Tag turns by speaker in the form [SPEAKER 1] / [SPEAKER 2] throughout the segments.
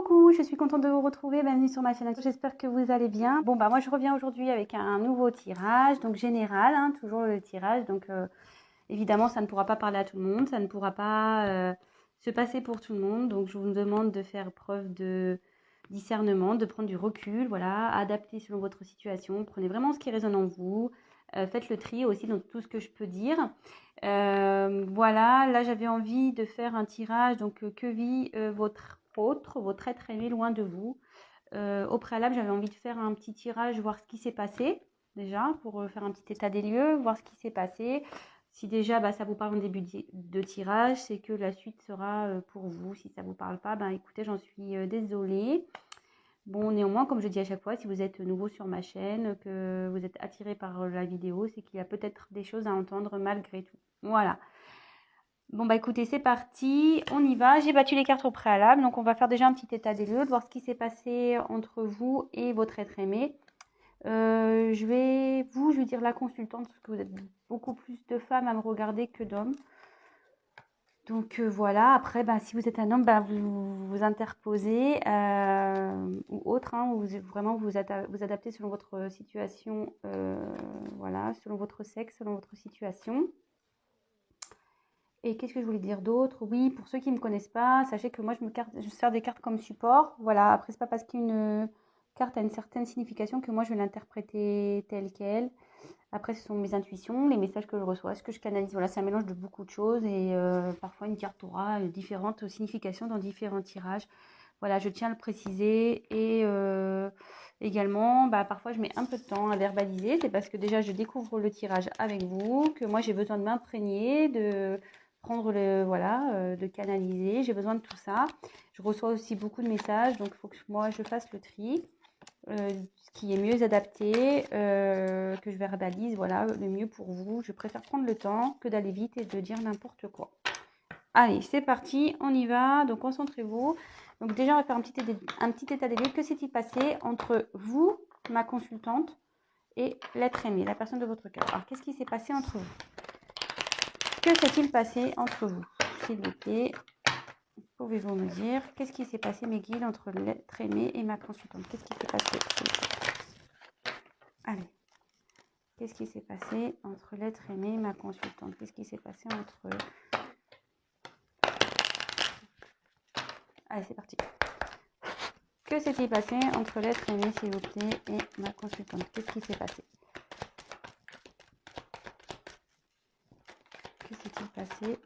[SPEAKER 1] Coucou, je suis contente de vous retrouver, bienvenue sur ma chaîne, j'espère que vous allez bien. Bon bah moi je reviens aujourd'hui avec un nouveau tirage, donc général, hein, toujours le tirage, donc évidemment ça ne pourra pas parler à tout le monde, ça ne pourra pas se passer pour tout le monde, donc je vous demande de faire preuve de discernement, de prendre du recul, voilà, adapter selon votre situation, prenez vraiment ce qui résonne en vous, faites le tri aussi dans tout ce que je peux dire. Voilà, là j'avais envie de faire un tirage, donc que vit votre être aimé loin de vous. Au préalable, j'avais envie de faire un petit tirage, voir ce qui s'est passé, déjà, pour faire un petit état des lieux, voir ce qui s'est passé. Si déjà ça vous parle en début de tirage, c'est que la suite sera pour vous. Si ça ne vous parle pas, écoutez, j'en suis désolée. Bon, néanmoins, comme je dis à chaque fois, si vous êtes nouveau sur ma chaîne, que vous êtes attiré par la vidéo, c'est qu'il y a peut-être des choses à entendre malgré tout. Voilà. Bon, écoutez, c'est parti, on y va. J'ai battu les cartes au préalable, donc on va faire déjà un petit état des lieux, de voir ce qui s'est passé entre vous et votre être aimé. Je vais dire la consultante, parce que vous êtes beaucoup plus de femmes à me regarder que d'hommes. Donc voilà, après, si vous êtes un homme, vous interposez ou autre, hein, vraiment vous adaptez selon votre situation, voilà, selon votre sexe, selon votre situation. Et qu'est-ce que je voulais dire d'autre? Oui, pour ceux qui ne me connaissent pas, sachez que moi je sers des cartes comme support. Voilà, après c'est pas parce qu'une carte a une certaine signification que moi je vais l'interpréter telle qu'elle. Après, ce sont mes intuitions, les messages que je reçois, ce que je canalise. Voilà, c'est un mélange de beaucoup de choses et parfois une carte aura différentes significations dans différents tirages. Voilà, je tiens à le préciser et également, parfois je mets un peu de temps à verbaliser. C'est parce que déjà, je découvre le tirage avec vous, que moi j'ai besoin de m'imprégner, de prendre de canaliser. J'ai besoin de tout ça. Je reçois aussi beaucoup de messages, donc il faut que moi je fasse le tri. Ce qui est mieux adapté, que je verbalise, voilà, le mieux pour vous. Je préfère prendre le temps que d'aller vite et de dire n'importe quoi. Allez, c'est parti, on y va. Donc, concentrez-vous. Donc, déjà, on va faire un petit état des lieux. Que s'est-il passé entre vous, ma consultante, et l'être aimé, la personne de votre cœur? Alors, qu'est-ce qui s'est passé entre vous? Que s'est-il passé entre vous? S'il vous plaît, pouvez-vous me dire qu'est-ce qui s'est passé, mes guides, entre l'être aimé et ma consultante? Qu'est-ce qui s'est passé? Allez. Qu'est-ce qui s'est passé entre l'être aimé et ma consultante? Qu'est-ce qui s'est passé entre eux? Allez, c'est parti. Que s'est-il passé entre l'être aimé, s'il vous plaît, et ma consultante? Qu'est-ce qui s'est passé? Que s'est-il passé?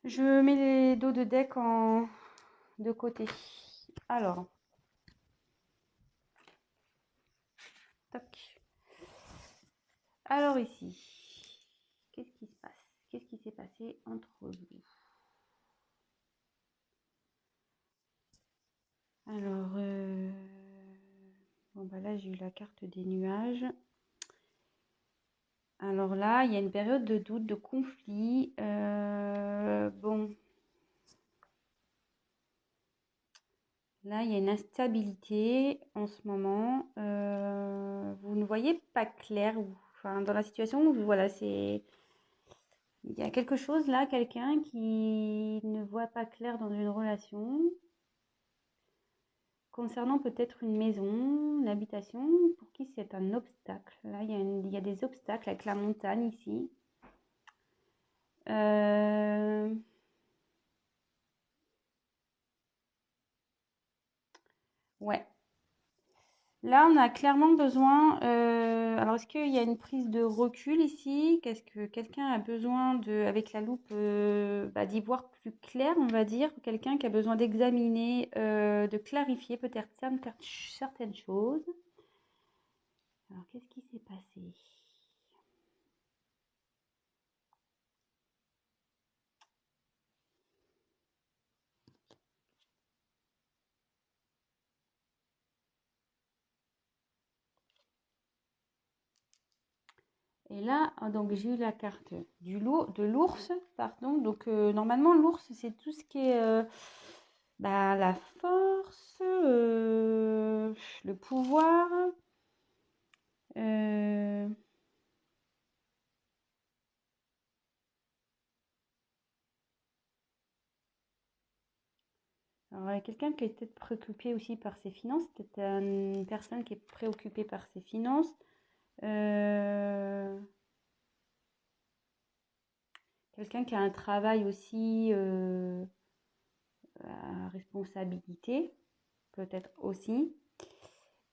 [SPEAKER 1] Je mets les dos de deck de côté. Alors, toc. Alors ici, qu'est-ce qui se passe? Qu'est-ce qui s'est passé entre vous? Alors, là j'ai eu la carte des nuages. Alors là, il y a une période de doute, de conflit. Là, il y a une instabilité en ce moment. Vous ne voyez pas clair. Enfin, dans la situation, voilà, il y a quelque chose là, quelqu'un qui ne voit pas clair dans une relation. Concernant peut-être une maison, une habitation, pour qui c'est un obstacle. Là, il y a des obstacles avec la montagne ici. Ouais. Là, on a clairement besoin. Alors, est-ce qu'il y a une prise de recul ici? Qu'est-ce que quelqu'un a besoin avec la loupe, d'y voir plus clair, on va dire? Quelqu'un qui a besoin d'examiner, de clarifier peut-être certaines choses. Alors, qu'est-ce qui s'est passé? Et là, donc j'ai eu la carte de l'ours, pardon. Donc normalement, l'ours, c'est tout ce qui est la force, le pouvoir. euh, Alors, il y a quelqu'un qui est peut-être préoccupé aussi par ses finances, peut-être une personne qui est préoccupée par ses finances. Euh, Quelqu'un qui a un travail aussi à responsabilité, peut-être aussi.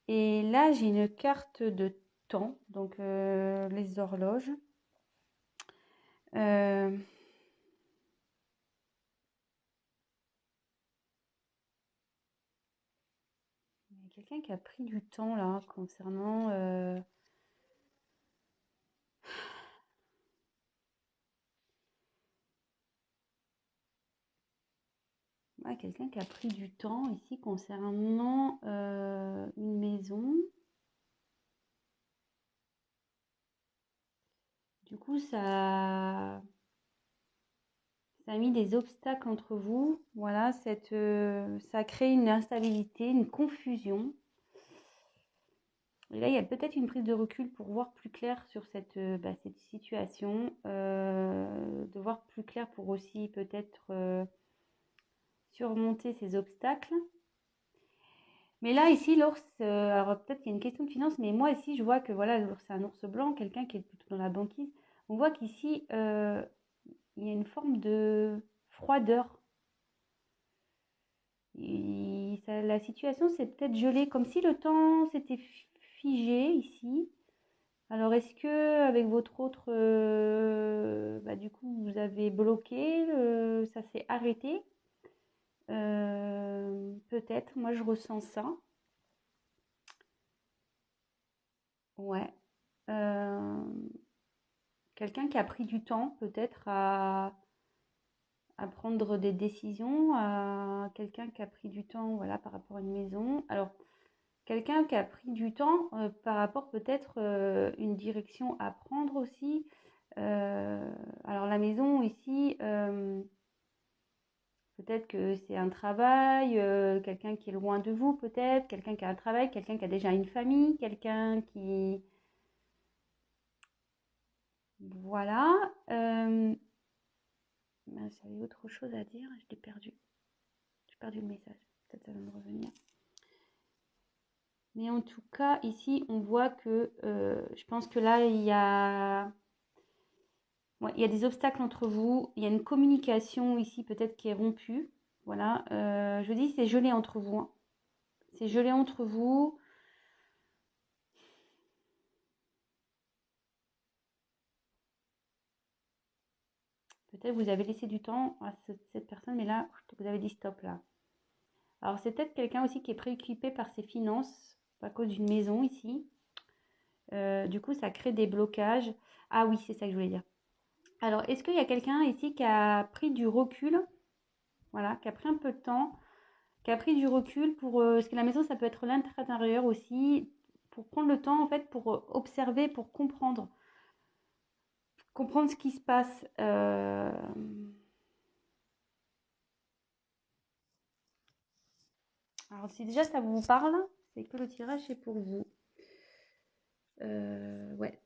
[SPEAKER 1] Et là, j'ai une carte de temps, donc les horloges. Euh, il y a quelqu'un qui a pris du temps là concernant ouais, quelqu'un qui a pris du temps ici concernant une maison. Du coup, ça a mis des obstacles entre vous. Voilà, ça a créé une instabilité, une confusion. Et là, il y a peut-être une prise de recul pour voir plus clair sur cette situation, de voir plus clair pour aussi peut-être surmonter ces obstacles. Mais là, ici, l'ours, alors peut-être qu'il y a une question de finance, mais moi, ici, je vois que voilà, l'ours, c'est un ours blanc, quelqu'un qui est plutôt dans la banquise. On voit qu'ici, il y a une forme de froideur. La situation s'est peut-être gelée, comme si le temps s'était figé ici. Alors, est-ce que avec votre autre, du coup, vous avez bloqué, ça s'est arrêté? Peut-être, moi je ressens ça. Ouais. Euh, Quelqu'un qui a pris du temps, peut-être à prendre des décisions, à quelqu'un qui a pris du temps, voilà, par rapport à une maison. Alors, quelqu'un qui a pris du temps par rapport peut-être une direction à prendre aussi. Alors la maison ici, peut-être que c'est un travail, quelqu'un qui est loin de vous peut-être, quelqu'un qui a un travail, quelqu'un qui a déjà une famille, quelqu'un qui... Voilà. J'avais autre chose à dire, je l'ai perdu. J'ai perdu le message. Peut-être ça va me revenir. Mais en tout cas, ici, on voit que je pense que là, ouais, il y a des obstacles entre vous. Il y a une communication ici peut-être qui est rompue. Voilà. Je dis, c'est gelé entre vous. Hein. C'est gelé entre vous. Peut-être vous avez laissé du temps à cette personne, mais là, vous avez dit stop là. Alors, c'est peut-être quelqu'un aussi qui est préoccupé par ses finances à cause d'une maison ici. Du coup, ça crée des blocages. Ah oui, c'est ça que je voulais dire. Alors, est-ce qu'il y a quelqu'un ici qui a pris du recul, voilà, qui a pris un peu de temps, qui a pris du recul pour... parce que la maison, ça peut être l'intérieur aussi, pour prendre le temps, en fait, pour observer, pour comprendre ce qui se passe. Alors, si déjà ça vous parle, c'est que le tirage est pour vous. Ouais,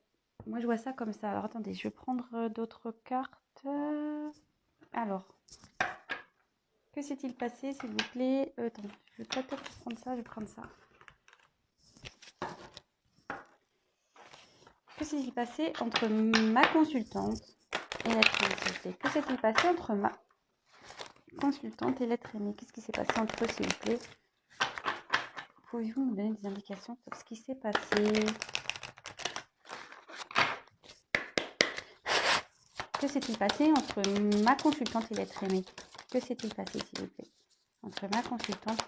[SPEAKER 1] moi je vois ça comme ça. Alors, attendez, je vais prendre d'autres cartes. Alors, que s'est-il passé, s'il vous plaît? Attends, je vais peut-être prendre ça, je vais prendre ça. Que s'est-il passé entre ma consultante et l'être aimé? Que s'est-il passé entre ma consultante et l'être aimé? Qu'est-ce qui s'est passé entre eux, s'il vous plaît? Pouvez-vous me donner des indications sur ce qui s'est passé? Que s'est-il passé entre ma consultante et l'être aimé? Que s'est-il passé, s'il vous plaît? Entre ma consultante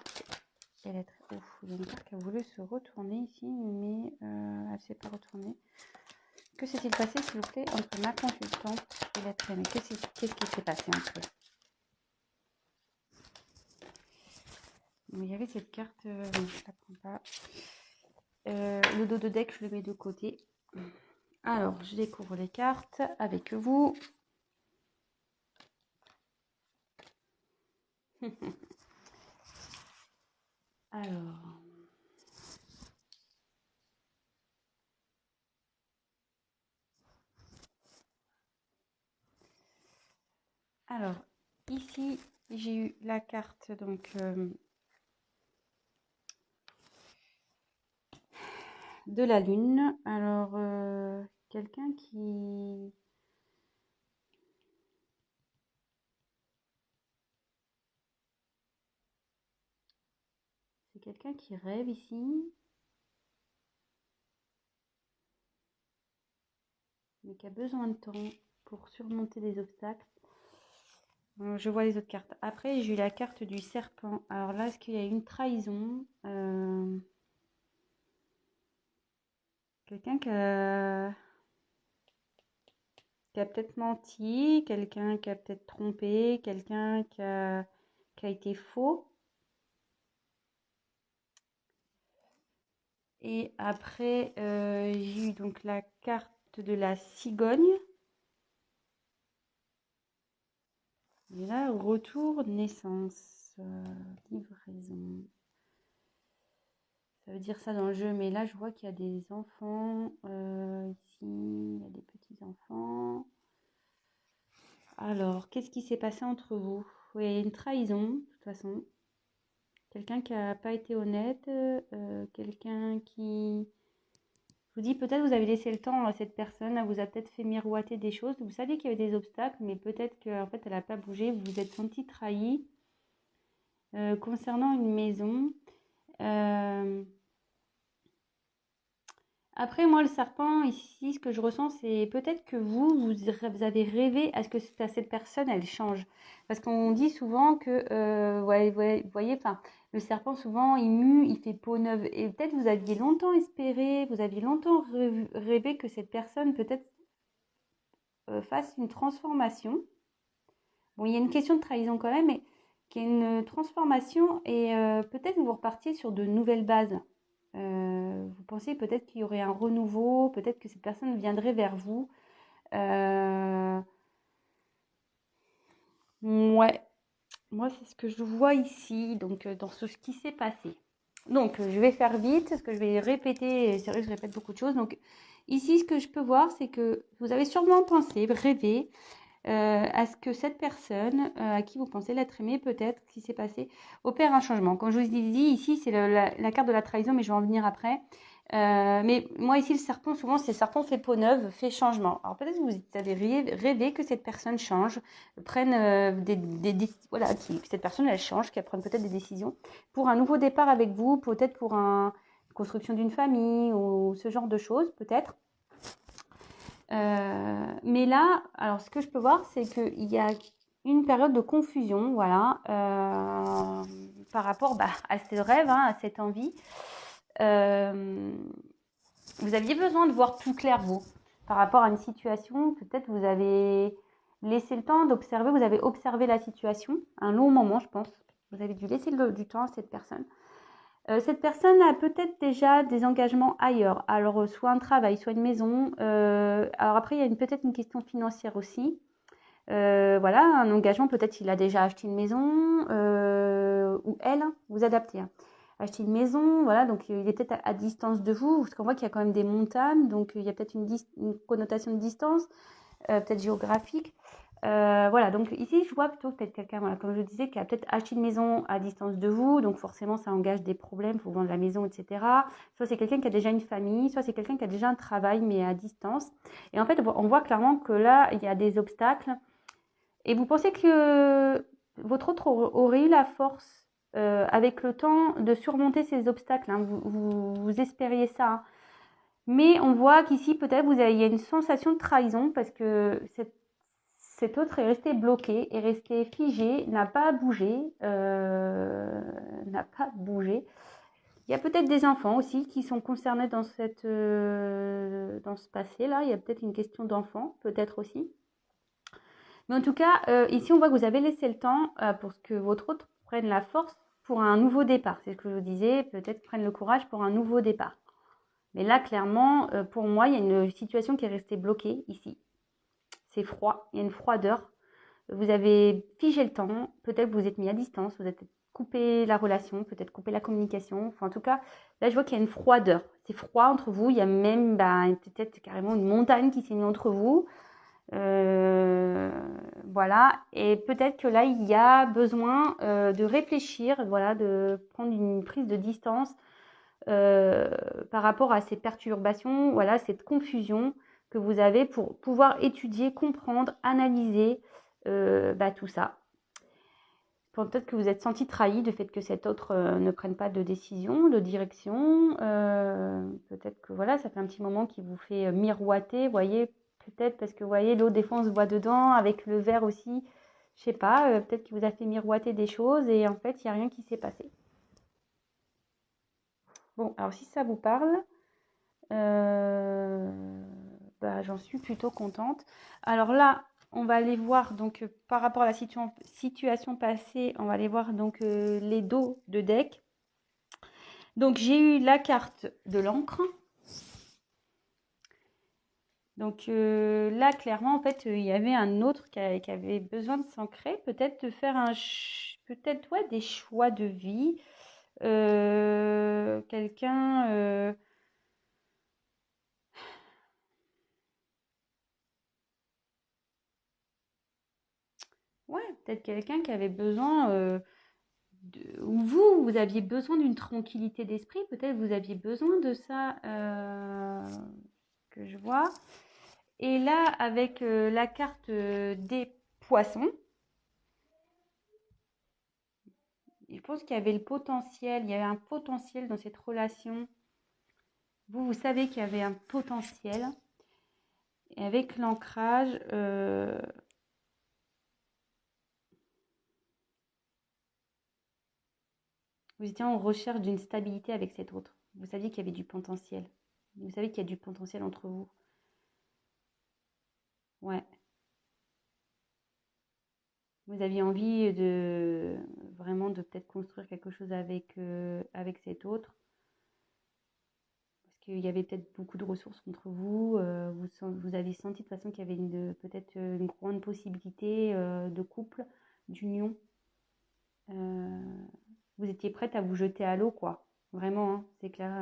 [SPEAKER 1] et l'être... Ouf, il y a une carte qui a voulu se retourner ici, mais elle ne s'est pas retournée. Que s'est-il passé, s'il vous plaît, entre ma consultante et l'être aimé? Qu'est-ce qui s'est passé entre eux? Bon, il y avait cette carte, je ne la prends pas. Le dos de deck, je le mets de côté. Alors, je découvre les cartes avec vous. Alors, ici, j'ai eu la carte donc de la lune. Alors, quelqu'un qui... C'est quelqu'un qui rêve ici, mais qui a besoin de temps pour surmonter des obstacles. Je vois les autres cartes. Après, j'ai eu la carte du serpent. Alors là, est-ce qu'il y a une trahison? Quelqu'un qui a peut-être menti, quelqu'un qui a peut-être trompé, quelqu'un qui a été faux. Et après, j'ai eu donc la carte de la cigogne. Et là, retour, naissance, livraison. Ça veut dire ça dans le jeu, mais là, je vois qu'il y a des enfants. Ici, il y a des petits-enfants. Alors, qu'est-ce qui s'est passé entre vous? Oui, il y a une trahison, de toute façon. Quelqu'un qui n'a pas été honnête, quelqu'un qui... Je vous dis, peut-être vous avez laissé le temps à cette personne, elle vous a peut-être fait miroiter des choses. Vous saviez qu'il y avait des obstacles, mais peut-être qu'en fait, elle n'a pas bougé. Vous vous êtes senti trahi. Concernant une maison, après, moi, le serpent, ici, ce que je ressens, c'est peut-être que vous avez rêvé à ce que cette personne, elle change. Parce qu'on dit souvent que, vous voyez, enfin, le serpent, souvent, il mue, il fait peau neuve. Et peut-être vous aviez longtemps espéré, vous aviez longtemps rêvé que cette personne, peut-être, fasse une transformation. Bon, il y a une question de trahison quand même, mais qu'il y ait une transformation et peut-être vous repartiez sur de nouvelles bases. Vous pensez peut-être qu'il y aurait un renouveau, peut-être que cette personne viendrait vers vous. Ouais, moi c'est ce que je vois ici, donc dans ce qui s'est passé. Donc je vais faire vite, parce que je vais répéter, c'est vrai que je répète beaucoup de choses. Donc ici, ce que je peux voir, c'est que vous avez sûrement pensé, rêvé, à ce que cette personne, à qui vous pensez l'être aimé, peut-être, ce qui s'est passé, opère un changement. Comme je vous ai dit, ici, c'est la carte de la trahison, mais je vais en venir après. Mais moi, ici, le serpent, souvent, c'est le serpent fait peau neuve, fait changement. Alors peut-être que vous avez rêvé que cette personne change, prenne voilà, que cette personne, elle change, qu'elle prenne peut-être des décisions pour un nouveau départ avec vous, peut-être pour une construction d'une famille ou ce genre de choses, peut-être. Mais là, alors ce que je peux voir, c'est qu'il y a une période de confusion, voilà, par rapport à ce rêve, hein, à cette envie. Vous aviez besoin de voir plus clair, vous, par rapport à une situation. Peut-être vous avez laissé le temps d'observer, vous avez observé la situation, un long moment, je pense. Vous avez dû laisser du temps à cette personne. Cette personne a peut-être déjà des engagements ailleurs, alors soit un travail, soit une maison. Alors après, il y a peut-être une question financière aussi. Voilà, un engagement, peut-être il a déjà acheté une maison, ou elle, vous adaptez. Hein. Acheter une maison, voilà, donc il est peut-être à distance de vous, parce qu'on voit qu'il y a quand même des montagnes, donc il y a peut-être une connotation de distance, peut-être géographique. Voilà, donc ici, je vois plutôt peut-être quelqu'un, voilà, comme je disais, qui a peut-être acheté une maison à distance de vous, donc forcément, ça engage des problèmes, il faut vendre la maison, etc. Soit c'est quelqu'un qui a déjà une famille, soit c'est quelqu'un qui a déjà un travail, mais à distance. Et en fait, on voit clairement que là, il y a des obstacles. Et vous pensez que votre autre aurait eu la force, avec le temps, de surmonter ces obstacles. Hein. Vous espériez ça. Hein. Mais on voit qu'ici, peut-être, il y a une sensation de trahison parce que cet autre est resté bloqué, est resté figé, n'a pas bougé. N'a pas bougé. Il y a peut-être des enfants aussi qui sont concernés dans ce passé-là. Il y a peut-être une question d'enfant, peut-être aussi. Mais en tout cas, ici, on voit que vous avez laissé le temps pour que votre autre prenne la force pour un nouveau départ. C'est ce que je vous disais, peut-être prenne le courage pour un nouveau départ. Mais là, clairement, pour moi, il y a une situation qui est restée bloquée ici. C'est froid, il y a une froideur. Vous avez figé le temps, peut-être vous êtes mis à distance, vous êtes coupé la relation, peut-être coupé la communication. Enfin, en tout cas, là, je vois qu'il y a une froideur. C'est froid entre vous. Il y a même peut-être carrément une montagne qui s'est mise entre vous. Voilà. Et peut-être que là, il y a besoin de réfléchir, voilà, de prendre une prise de distance par rapport à ces perturbations, voilà, cette confusion que vous avez pour pouvoir étudier, comprendre, analyser tout ça. Peut-être que vous êtes senti trahi du fait que cet autre ne prenne pas de décision, de direction. Peut-être que voilà, ça fait un petit moment qu'il vous fait miroiter, voyez, peut-être parce que vous voyez, l'eau des fois on se voit dedans, avec le verre aussi, je sais pas, peut-être qu'il vous a fait miroiter des choses et en fait, il n'y a rien qui s'est passé. Bon, alors si ça vous parle, j'en suis plutôt contente. Alors là, on va aller voir donc par rapport à la situation passée, on va aller voir donc les dos de deck. Donc j'ai eu la carte de l'encre. Donc là, clairement, en fait, il y avait un autre qui avait besoin de s'ancrer, peut-être de faire peut-être ouais, des choix de vie. Quelqu'un ouais, peut-être quelqu'un qui avait besoin ou vous aviez besoin d'une tranquillité d'esprit, peut-être vous aviez besoin de ça que je vois. Et là, avec la carte des poissons, je pense qu'il y avait le potentiel, il y avait un potentiel dans cette relation. Vous savez qu'il y avait un potentiel. Et avec l'ancrage, vous étiez en recherche d'une stabilité avec cet autre. Vous saviez qu'il y avait du potentiel. Vous savez qu'il y a du potentiel entre vous. Ouais. Vous aviez envie de vraiment de peut-être construire quelque chose avec cet autre. Parce qu'il y avait peut-être beaucoup de ressources contre vous. Vous avez senti de toute façon qu'il y avait peut-être une grande possibilité de couple, d'union. Vous étiez prête à vous jeter à l'eau, quoi. Vraiment, hein, c'est clair.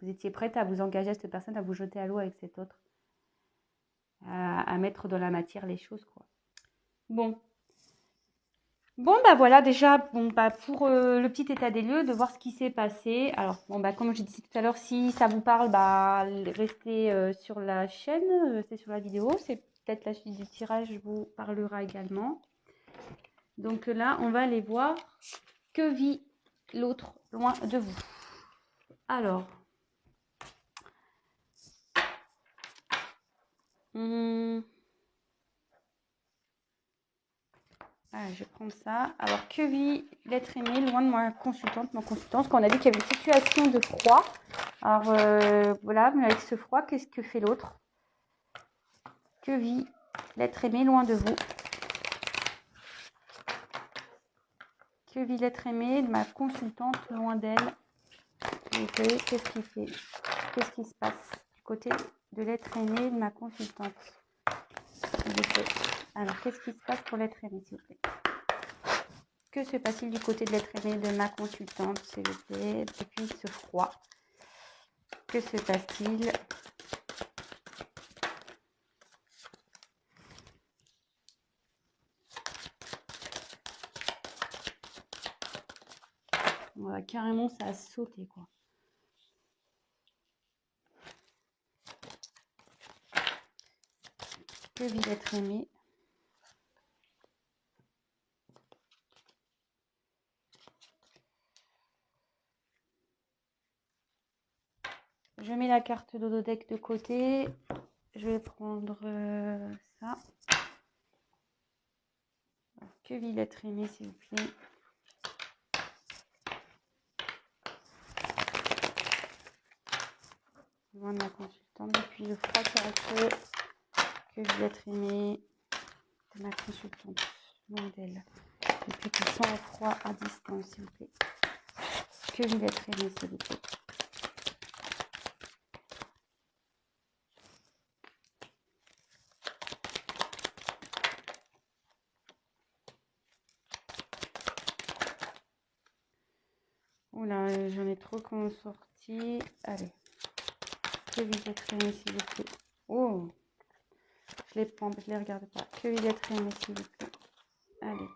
[SPEAKER 1] Vous étiez prête à vous engager à cette personne, à vous jeter à l'eau avec cet autre. À mettre dans la matière les choses, quoi. Bon. Bon, voilà déjà pour le petit état des lieux, de voir ce qui s'est passé. Alors, comme je disais tout à l'heure, si ça vous parle, restez sur la chaîne, restez sur la vidéo. C'est peut-être la suite du tirage vous parlera également. Donc là, on va aller voir que vit l'autre loin de vous. Alors, je vais prendre ça. Alors, que vit l'être aimé loin de ma consultante, mon consultant? Parce qu'on a dit qu'il y avait une situation de froid. Alors, voilà, mais avec ce froid, qu'est-ce que fait l'autre? Que vit l'être aimé loin de vous? Que vit l'être aimé de ma consultante loin d'elle? Qu'est-ce qu'il fait? Qu'est-ce qui se passe du côté de l'être aimé de ma consultante? Alors, qu'est-ce qui se passe pour l'être aimé, s'il vous plaît? Que se passe-t-il du côté de l'être aimé de ma consultante, s'il vous plaît, depuis ce froid? Que se passe-t-il? Voilà, carrément, ça a sauté, quoi. Que vit l'être aimé? Je mets la carte d'Ododeck de côté. Je vais prendre ça. Alors, que vit l'être aimé, s'il vous plaît? Loin de ma consultante, depuis le froid caractère. Que vit l'être aimé de ma consultante, loin d'elle. Depuis qu'il sent le froid à distance, s'il vous plaît. Que vit l'être aimé, s'il vous plaît? d'autres qui ont sorti. Allez. Que vous êtes aimé, s'il vous plaît. Oh, je les prends, je les regarde pas. Que vous êtes aimé, s'il vous plaît. Allez.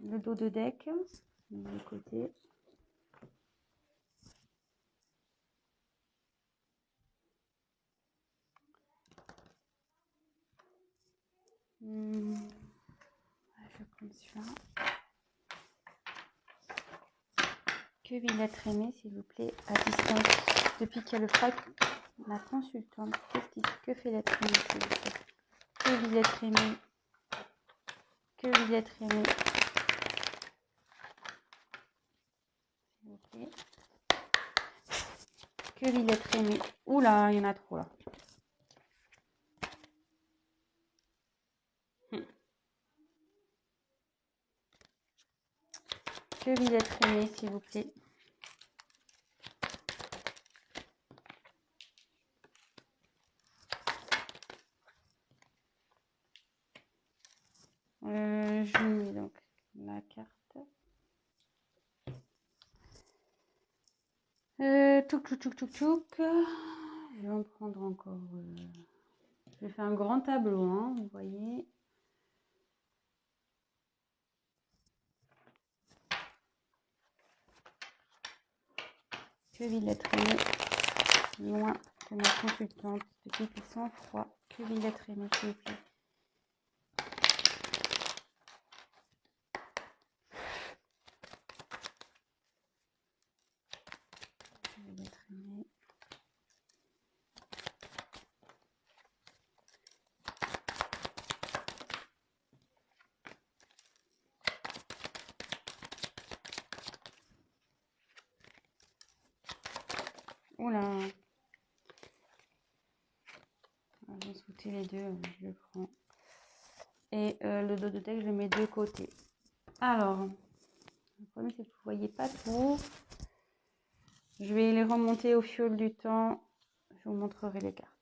[SPEAKER 1] Le dos de deck, de côté. Je vais prendre celui-là. Que vous êtes aimé, s'il vous plaît, à distance. Depuis qu'il y a le frac, la consultante. Que fait l'être aimé, s'il vous plaît. Que vous êtes aimé. Que vous êtes aimé. S'il vous plaît. Que vous êtes aimé. Oula, il y en a trop là. Que vous êtes aimé, s'il vous plaît. Je mets donc la carte. Touc. Je vais en prendre encore. Je vais faire un grand tableau, hein, vous voyez. Que Villette Rémy, loin de ma consultante, petit et sans froid. Que Villette Rémy, s'il vous plaît. Que Villette Rémy. Oula. J'ai sauté les deux, je le prends. Et le dos de deck, je le mets de côté. Alors, le problème c'est que vous ne voyez pas tout. Je vais les remonter au fil du temps. Je vous montrerai les cartes.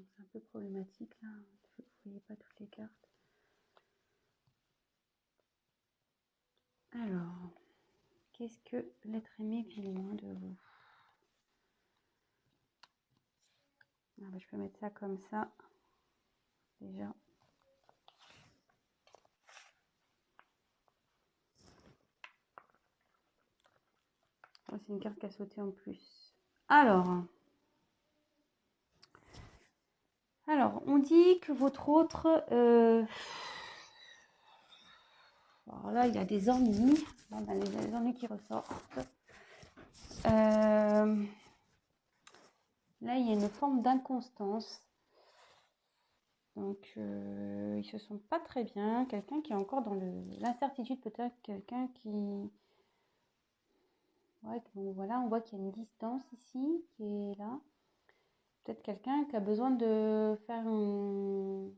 [SPEAKER 1] C'est un peu problématique là. Vous ne voyez pas toutes les cartes. Alors, qu'est-ce que l'être aimé vit loin de vous? Ah bah, je peux mettre ça comme ça. Déjà. Oh, c'est une carte qui a sauté en plus. Alors, on dit que votre autre... alors là, il y a des ennuis. Là, on a les ennuis qui ressortent. Là, il y a une forme d'inconstance. Donc, ils se sentent pas très bien. Quelqu'un qui est encore dans l'incertitude, peut-être quelqu'un qui... Ouais, donc voilà, on voit qu'il y a une distance ici qui est là. Peut-être quelqu'un qui a besoin de faire comme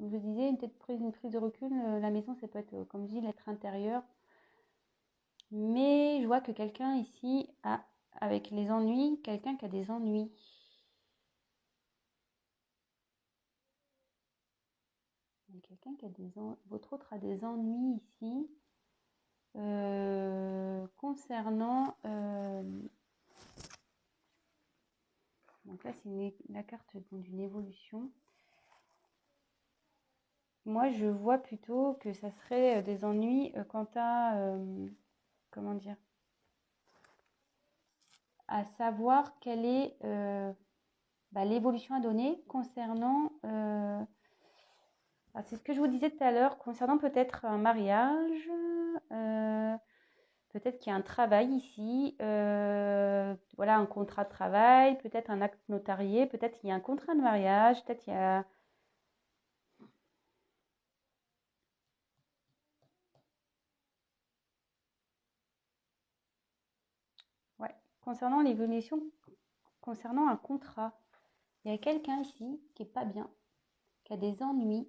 [SPEAKER 1] je disais, une prise de recul. La maison, ça peut être, comme je dis, l'être intérieur. Mais je vois que quelqu'un ici a, avec les ennuis, quelqu'un qui a des ennuis. Quelqu'un qui a des ennuis. Votre autre a des ennuis ici. Concernant... donc là, c'est la carte d'une évolution. Moi, je vois plutôt que ça serait des ennuis quant à... comment dire? À savoir quelle est l'évolution à donner concernant... c'est ce que je vous disais tout à l'heure, concernant peut-être un mariage... peut-être qu'il y a un travail ici, voilà, un contrat de travail, peut-être un acte notarié, peut-être il y a un contrat de mariage, peut-être il y a... Ouais, concernant l'évolution, concernant un contrat, il y a quelqu'un ici qui n'est pas bien, qui a des ennuis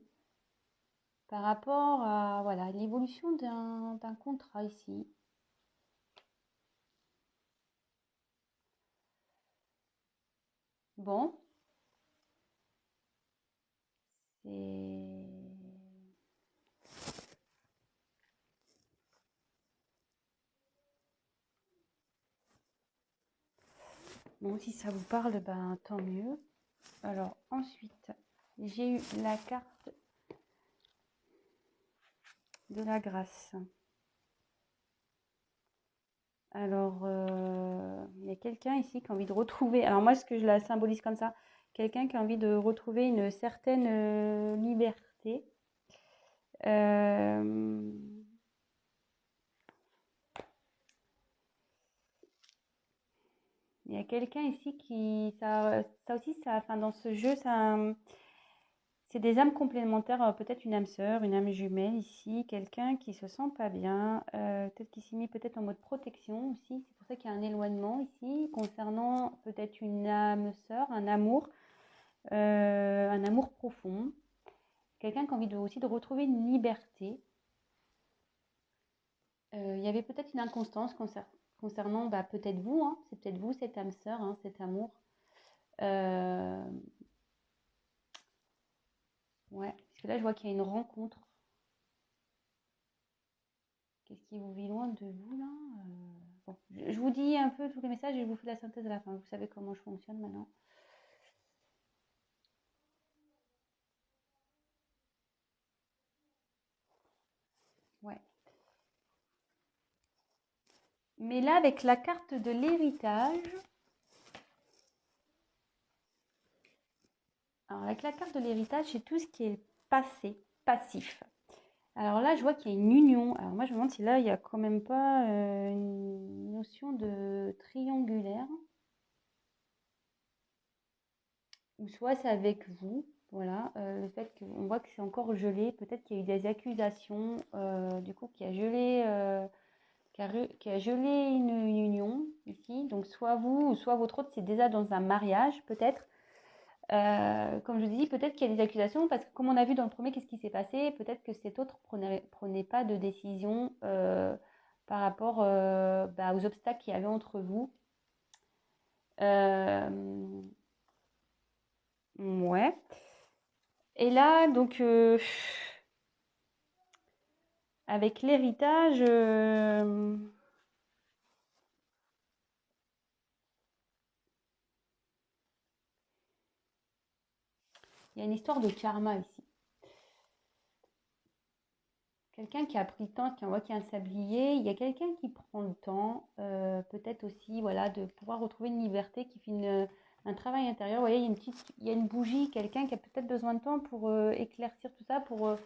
[SPEAKER 1] par rapport à voilà, l'évolution d'un contrat ici. Bon, c'est... Bon, si ça vous parle, ben tant mieux. Alors ensuite, j'ai eu la carte de la grâce. Alors, il y a quelqu'un ici qui a envie de retrouver, alors moi ce que je la symbolise comme ça, quelqu'un qui a envie de retrouver une certaine liberté. Euh, il y a quelqu'un ici qui, ça aussi, ça, enfin dans ce jeu, ça, c'est des âmes complémentaires, peut-être une âme sœur, une âme jumelle ici, quelqu'un qui se sent pas bien, peut-être qui s'est mis peut-être en mode protection aussi. C'est pour ça qu'il y a un éloignement ici concernant peut-être une âme sœur, un amour profond. Quelqu'un qui a envie aussi de retrouver une liberté. Il y avait peut-être une inconstance concernant bah, peut-être vous, hein, c'est peut-être vous cette âme sœur, hein, cet amour. Euh, ouais, parce que là je vois qu'il y a une rencontre. Qu'est-ce qui vous vit loin de vous là? Bon, je vous dis un peu tous les messages et je vous fais la synthèse à la fin. Vous savez comment je fonctionne maintenant. Ouais. Mais là, avec la carte de l'héritage, alors avec la carte de l'héritage, c'est tout ce qui est passé, passif. Alors là, je vois qu'il y a une union. Alors moi, je me demande si là, il n'y a quand même pas une notion de triangulaire. Ou soit c'est avec vous. Voilà, le fait qu'on voit que c'est encore gelé. Peut-être qu'il y a eu des accusations, du coup, qui a gelé une union ici. Donc soit vous, ou soit votre autre, c'est déjà dans un mariage, peut-être. Comme je dis, peut-être qu'il y a des accusations, parce que comme on a vu dans le premier, qu'est-ce qui s'est passé? Peut-être que cet autre prenait pas de décision par rapport bah, aux obstacles qu'il y avait entre vous. Euh, ouais. Et là, donc, avec l'héritage, il y a une histoire de karma ici. Quelqu'un qui a pris le temps, qui envoie qui a un sablier, il y a quelqu'un qui prend le temps, peut-être aussi, voilà, de pouvoir retrouver une liberté, qui fait un travail intérieur. Vous voyez, il y a une bougie, quelqu'un qui a peut-être besoin de temps pour éclaircir tout ça, pour,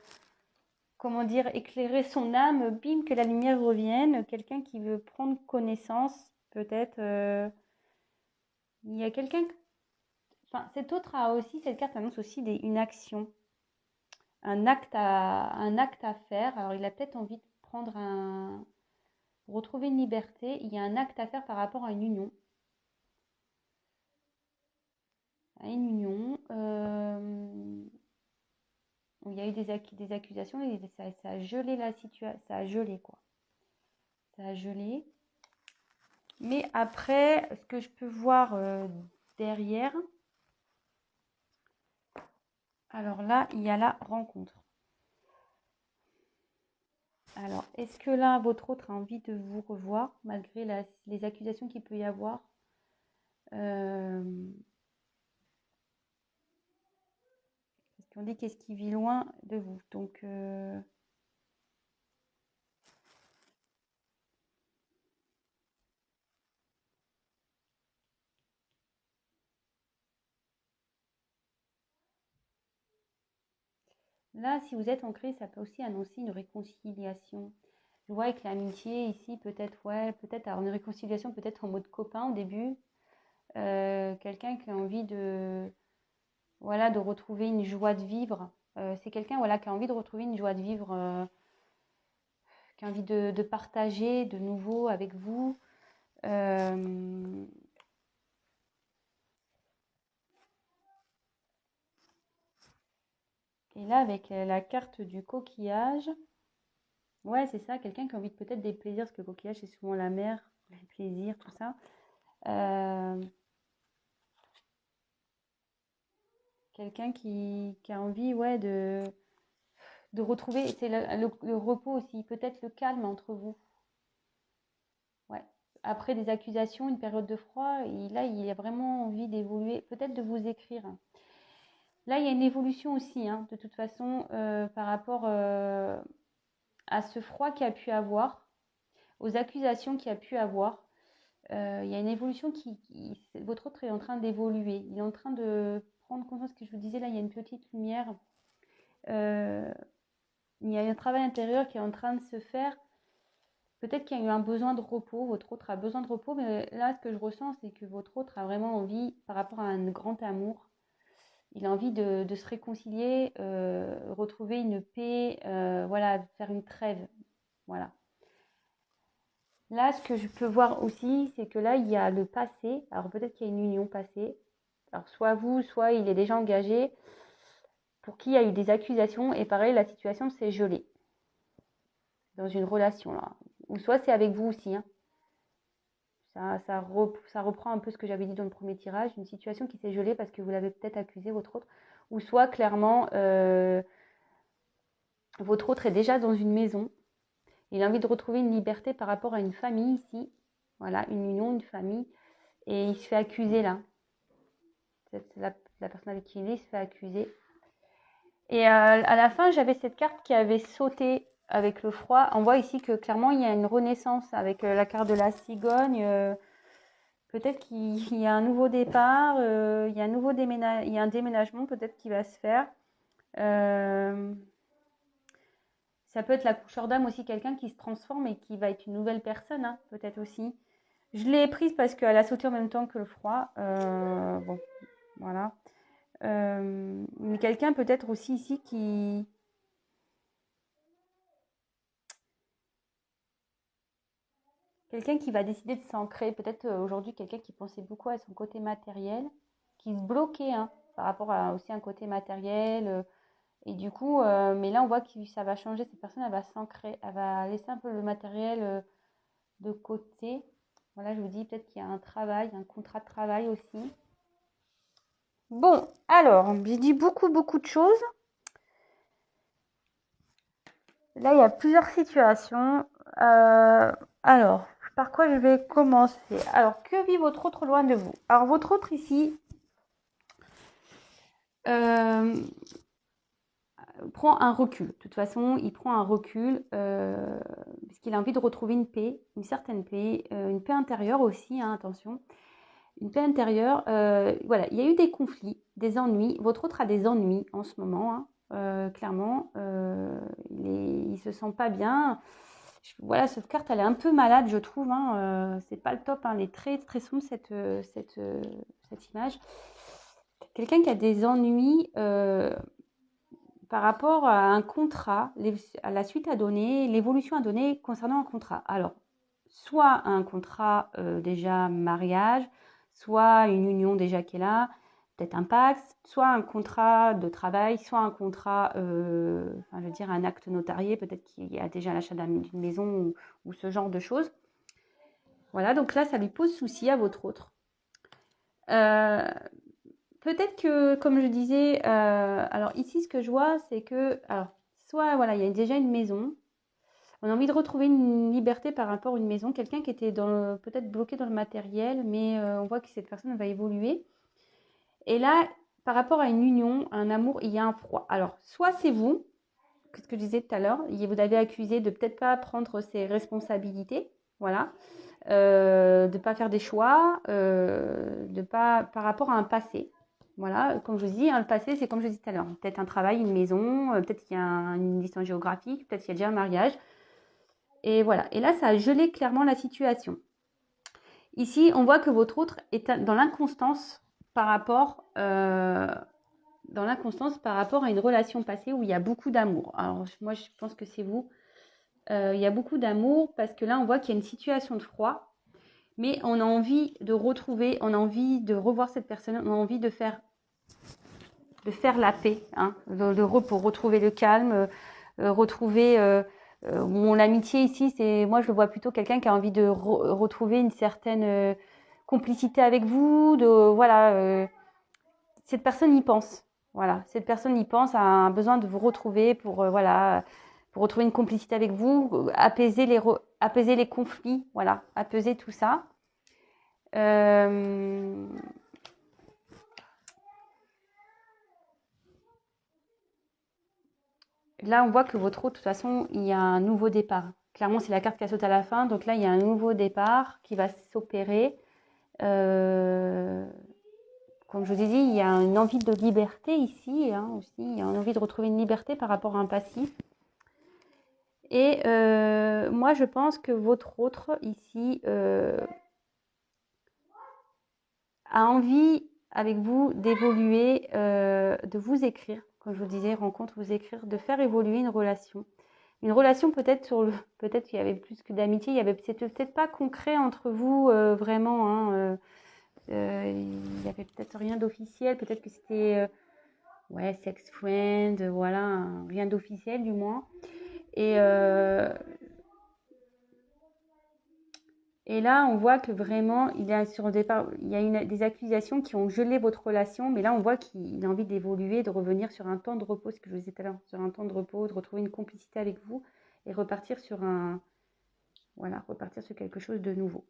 [SPEAKER 1] comment dire, éclairer son âme, bim, que la lumière revienne. Quelqu'un qui veut prendre connaissance, peut-être. Il y a quelqu'un, enfin, cet autre a aussi, cette carte annonce aussi une action, un acte à faire. Alors, il a peut-être envie de prendre pour retrouver une liberté, il y a un acte à faire par rapport à une union. À une union où il y a eu des accusations et ça a gelé la situation. Ça a gelé, quoi. Ça a gelé. Mais après, ce que je peux voir derrière, alors là, il y a la rencontre. Alors, est-ce que là, votre autre a envie de vous revoir, malgré les accusations qu'il peut y avoir? euh, Parce qu'on dit qu'est-ce qui vit loin de vous. Donc, là, si vous êtes ancré, ça peut aussi annoncer une réconciliation. Je vois avec l'amitié ici, peut-être, ouais, peut-être, alors une réconciliation peut-être en mode copain au début. Quelqu'un qui a envie voilà, de retrouver une joie de vivre. C'est quelqu'un, voilà, qui a envie de retrouver une joie de vivre, qui a envie de partager de nouveau avec vous. Euh, et là, avec la carte du coquillage, ouais, c'est ça, quelqu'un qui a envie de peut-être des plaisirs, parce que le coquillage, c'est souvent la mer, les plaisirs, tout ça. Euh, quelqu'un qui a envie, ouais, de retrouver, c'est le repos aussi, peut-être le calme entre vous. Ouais. Après des accusations, une période de froid, là, il a vraiment envie d'évoluer, peut-être de vous écrire. Là, il y a une évolution aussi, hein, de toute façon, par rapport à ce froid qu'il a pu avoir, aux accusations qu'il a pu avoir. Il y a une évolution votre autre est en train d'évoluer. Il est en train de prendre conscience, que je vous disais, là, il y a une petite lumière. Il y a un travail intérieur qui est en train de se faire. Peut-être qu'il y a eu un besoin de repos, votre autre a besoin de repos, mais là, ce que je ressens, c'est que votre autre a vraiment envie, par rapport à un grand amour, il a envie de se réconcilier, retrouver une paix, voilà, faire une trêve. Voilà. Là, ce que je peux voir aussi, c'est que là, il y a le passé. Alors, peut-être qu'il y a une union passée. Alors, soit vous, soit il est déjà engagé, pour qui il y a eu des accusations. Et pareil, la situation s'est gelée dans une relation, là. Ou soit c'est avec vous aussi, hein. Ça reprend un peu ce que j'avais dit dans le premier tirage. Une situation qui s'est gelée parce que vous l'avez peut-être accusé, votre autre. Ou soit, clairement, votre autre est déjà dans une maison. Il a envie de retrouver une liberté par rapport à une famille ici. Voilà, une union, une famille. Et il se fait accuser là. La personne avec qui il est se fait accuser. Et à la fin, j'avais cette carte qui avait sauté avec le froid. On voit ici que clairement, il y a une renaissance avec la carte de la cigogne. Peut-être qu'il y a un nouveau départ. Il y a un déménagement peut-être qui va se faire. Ça peut être la coucheur d'âme aussi, quelqu'un qui se transforme et qui va être une nouvelle personne, hein, peut-être aussi. Je l'ai prise parce qu'elle a sauté en même temps que le froid. Bon, voilà. Mais quelqu'un peut-être aussi ici qui... Quelqu'un qui va décider de s'ancrer. Peut-être aujourd'hui, quelqu'un qui pensait beaucoup à son côté matériel, qui se bloquait, hein, par rapport à aussi un côté matériel. Et du coup, mais là, on voit que ça va changer. Cette personne, elle va s'ancrer. Elle va laisser un peu le matériel de côté. Voilà, je vous dis peut-être qu'il y a un travail, un contrat de travail aussi. Bon, alors, j'ai dit beaucoup de choses. Là, il y a plusieurs situations. Alors, par quoi je vais commencer? Alors, que vit votre autre loin de vous? Alors, votre autre ici prend un recul. De toute façon, il prend un recul parce qu'il a envie de retrouver une paix, une certaine paix, une paix intérieure aussi, hein, attention. Une paix intérieure. Voilà, il y a eu des conflits, des ennuis. Votre autre a des ennuis en ce moment, hein, clairement. Il se sent pas bien. Voilà, cette carte, elle est un peu malade, je trouve. Hein. C'est pas le top. Hein. Elle est très sombre, cette image. Quelqu'un qui a des ennuis par rapport à un contrat, à la suite à donner, l'évolution à donner concernant un contrat. Alors, soit un contrat déjà mariage, soit une union déjà qui est là, peut-être un Pacs, soit un contrat de travail, soit un contrat, je veux dire un acte notarié, peut-être qu'il y a déjà l'achat d'une maison ou ce genre de choses. Voilà, donc là, ça lui pose souci à votre autre. Peut-être que, comme je disais, alors ici, ce que je vois, c'est que, alors, soit, voilà, il y a déjà une maison, on a envie de retrouver une liberté par rapport à une maison, quelqu'un qui était peut-être bloqué dans le matériel, mais on voit que cette personne va évoluer. Et là, par rapport à une union, un amour, il y a un froid. Alors, soit c'est vous, ce que je disais tout à l'heure, vous avez accusé de peut-être pas prendre ses responsabilités, voilà, de pas faire des choix, de pas par rapport à un passé. Voilà, comme je vous dis, hein, le passé, c'est comme je disais tout à l'heure. Peut-être un travail, une maison, peut-être qu'il y a une distance géographique, peut-être qu'il y a déjà un mariage. Et voilà. Et là, ça a gelé clairement la situation. Ici, on voit que votre autre est dans l'inconstance par rapport, à une relation passée où il y a beaucoup d'amour. Alors, moi, je pense que c'est vous. Il y a beaucoup d'amour parce que là, on voit qu'il y a une situation de froid. Mais on a envie de retrouver, on a envie de revoir cette personne, on a envie de faire la paix, hein, le repos, retrouver le calme, retrouver mon amitié ici, moi je le vois plutôt quelqu'un qui a envie de retrouver une certaine complicité avec vous, voilà, cette personne y pense. Voilà, cette personne y pense, a un besoin de vous retrouver pour, voilà, pour retrouver une complicité avec vous, apaiser les conflits, voilà, apaiser tout ça. Là, on voit que votre eau, de toute façon, il y a un nouveau départ. Clairement, c'est la carte qui a sauté à la fin. Donc là, il y a un nouveau départ qui va s'opérer. Comme je vous ai dit, il y a une envie de liberté ici, hein, aussi. Il y a une envie de retrouver une liberté par rapport à un passif. Et moi, je pense que votre autre ici a envie avec vous d'évoluer, de vous écrire, comme je vous disais, rencontre, vous écrire, de faire évoluer une relation. Une relation peut-être peut-être qu'il y avait plus que d'amitié, c'était peut-être pas concret entre vous vraiment, hein, il y avait peut-être rien d'officiel, peut-être que c'était ouais, sex friend, voilà, rien d'officiel du moins. Et là, on voit que vraiment, il a sur le départ, il y a des accusations qui ont gelé votre relation, mais là, on voit qu'il a envie d'évoluer, de revenir sur un temps de repos, ce que je vous disais tout à l'heure, sur un temps de repos, de retrouver une complicité avec vous et repartir sur voilà, repartir sur quelque chose de nouveau.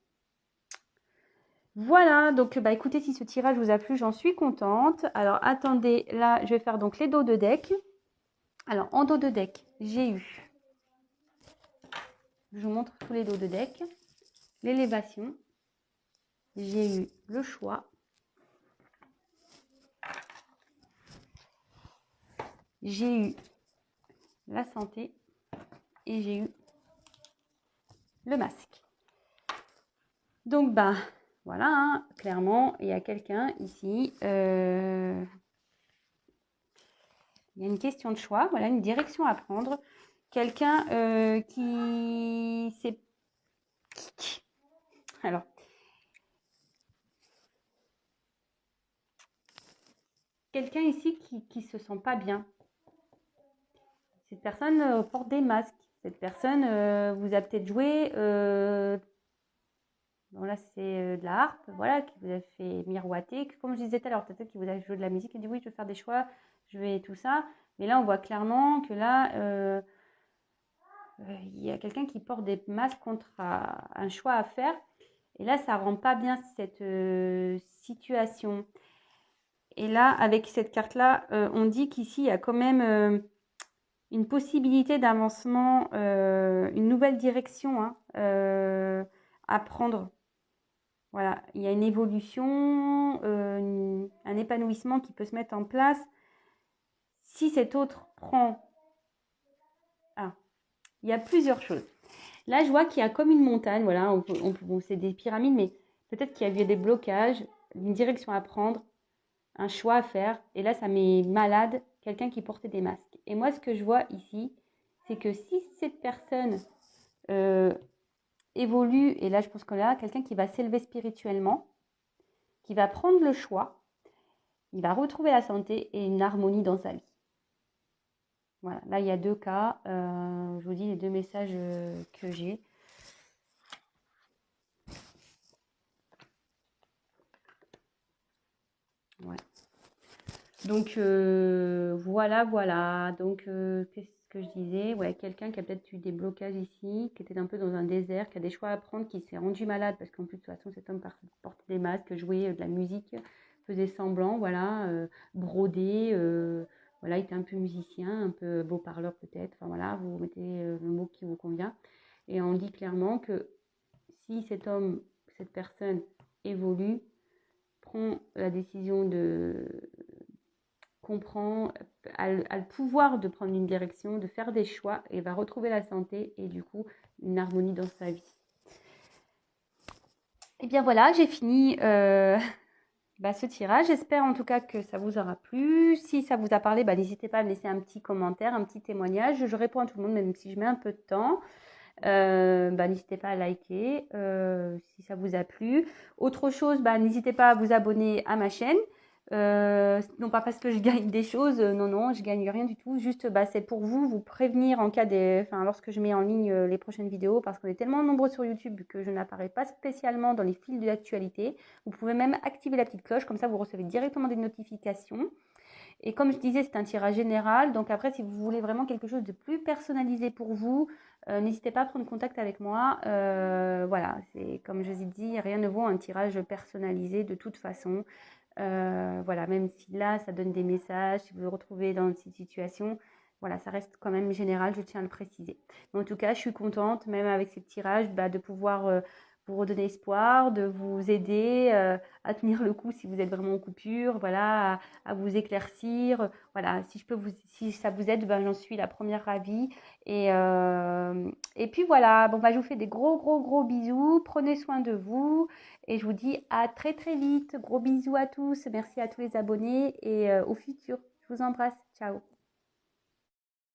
[SPEAKER 1] Voilà, donc bah écoutez, si ce tirage vous a plu, j'en suis contente. Alors attendez, là, je vais faire donc les dos de deck. Alors en dos de deck, j'ai eu, je vous montre tous les dos de deck. L'élévation, j'ai eu le choix, j'ai eu la santé et j'ai eu le masque. Donc bah voilà, hein, clairement, il y a quelqu'un ici, il y a une question de choix, voilà, une direction à prendre. Quelqu'un qui s'est... Alors, quelqu'un ici qui se sent pas bien. Cette personne porte des masques. Cette personne vous a peut-être joué, bon là c'est de la harpe, voilà, qui vous a fait miroiter. Comme je disais tout à l'heure, peut-être qu'il vous a joué de la musique et dit oui, je vais faire des choix, je vais tout ça. Mais là, on voit clairement que là, il y a quelqu'un qui porte des masques contre un choix à faire. Et là, ça rend pas bien cette situation. Et là, avec cette carte-là, on dit qu'ici, il y a quand même une possibilité d'avancement, une nouvelle direction hein, à prendre. Voilà, il y a une évolution, un épanouissement qui peut se mettre en place. Si cet autre prend... Ah, il y a plusieurs choses. Là, je vois qu'il y a comme une montagne, voilà, bon, c'est des pyramides, mais peut-être qu'il y a eu des blocages, une direction à prendre, un choix à faire. Et là, ça met malade quelqu'un qui portait des masques. Et moi, ce que je vois ici, c'est que si cette personne évolue, et là, je pense qu'on a quelqu'un qui va s'élever spirituellement, qui va prendre le choix, il va retrouver la santé et une harmonie dans sa vie. Voilà, là, il y a deux cas. Je vous dis les deux messages que j'ai. Ouais. Donc voilà. Donc qu'est-ce que je disais? Ouais, quelqu'un qui a peut-être eu des blocages ici, qui était un peu dans un désert, qui a des choix à prendre, qui s'est rendu malade parce qu'en plus de toute façon cet homme portait des masques, jouait de la musique, faisait semblant, voilà, brodait, voilà, il était un peu musicien, un peu beau parleur peut-être. Enfin voilà, vous mettez le mot qui vous convient. Et on dit clairement que si cet homme, cette personne évolue, prend la décision de comprend, a le pouvoir de prendre une direction, de faire des choix et va retrouver la santé et du coup une harmonie dans sa vie. Et bien voilà, j'ai fini ce tirage. J'espère en tout cas que ça vous aura plu. Si ça vous a parlé, n'hésitez pas à me laisser un petit commentaire, un petit témoignage. Je réponds à tout le monde même si je mets un peu de temps. N'hésitez pas à liker si ça vous a plu. Autre chose, n'hésitez pas à vous abonner à ma chaîne. Non pas parce que je gagne des choses, non, je gagne rien du tout. Juste, c'est pour vous prévenir en cas lorsque je mets en ligne les prochaines vidéos, parce qu'on est tellement nombreux sur YouTube que je n'apparais pas spécialement dans les fils de l'actualité. Vous pouvez même activer la petite cloche, comme ça vous recevez directement des notifications. Et comme je disais, c'est un tirage général. Donc après, si vous voulez vraiment quelque chose de plus personnalisé pour vous, n'hésitez pas à prendre contact avec moi. Voilà, c'est comme je vous ai dit, rien ne vaut un tirage personnalisé de toute façon. Voilà, même si là, ça donne des messages, si vous vous retrouvez dans cette situation, voilà, ça reste quand même général, je tiens à le préciser. Mais en tout cas, je suis contente, même avec ces tirages, de pouvoir vous redonner espoir, de vous aider à tenir le coup si vous êtes vraiment en coupure, voilà, à vous éclaircir. Voilà, si je peux vous, si ça vous aide, j'en suis la première ravie. Et puis voilà, bon, je vous fais des gros, gros, gros bisous. Prenez soin de vous. Et je vous dis à très, très vite. Gros bisous à tous. Merci à tous les abonnés et au futur. Je vous embrasse. Ciao.